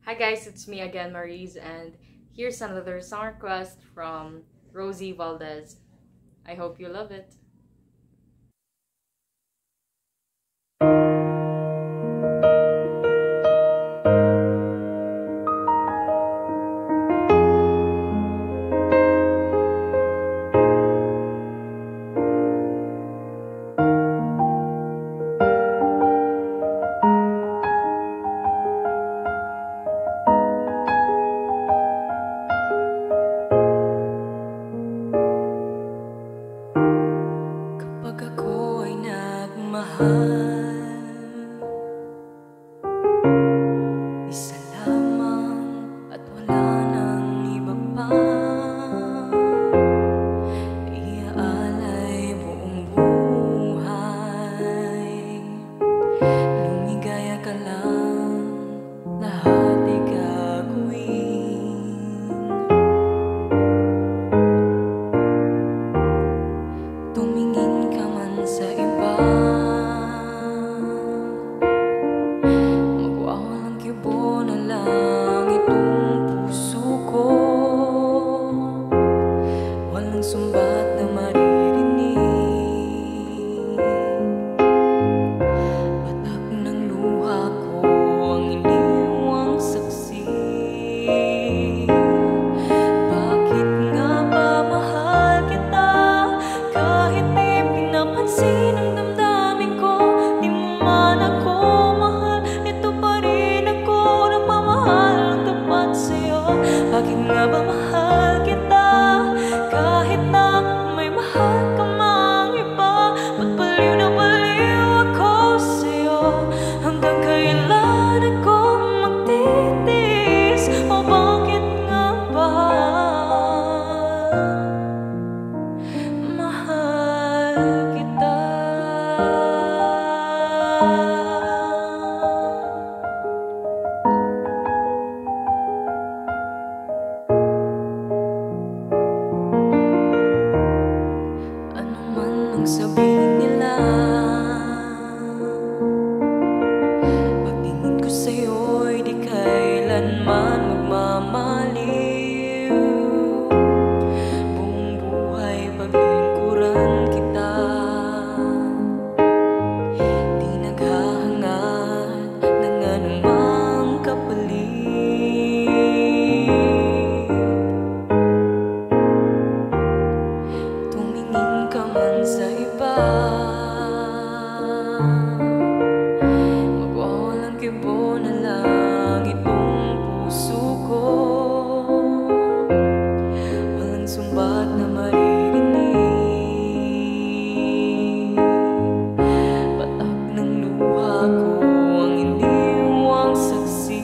Hi guys, it's me again, Maurice, and here's another song request from Rosie Valdez. I hope you love it. Isa lamang at wala nang iba pa. Iaalay buong buhay. Lumigaya ka lang, lahat ay gagawin. Tumingin ka man sa iba, kibo na lang itong puso ko. Walang sumbat na maririnig. Patak ng luha ko ang iniwang saksi. Bakit nga ba mahal kita? Kahit di pinapansin ang damdamin ko, di mo man ako mahal. Ito pa rin bakit nga ba mahal kita? Kahit na may mahal ka mang iba, ba't baliw na baliw ako sa'yo? Hanggang kailan ako magtitiis? O bakit nga ba mahal kita? Sabihin nila, pagtingin ko sa'yo'y di kailanman magmamaliw. Buong buhay paglilingkuran kita, di naghahangad ng anumang kapalit. Tumingin ka man sa iba, magwawalang kibo na lang itong puso ko. Walang sumbat na maririnig. Patak ng luha ko ang iniwang saksi.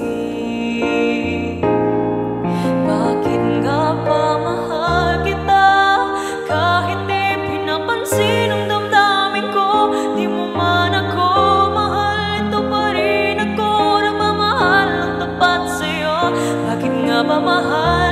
Bakit nga ba mahal kita? Kahit di pinapansin ang damdamin ko, di mo man ako mahal. Ito pa rin ako, nagmamahal ng tapat sa'yo. Bakit nga ba mahal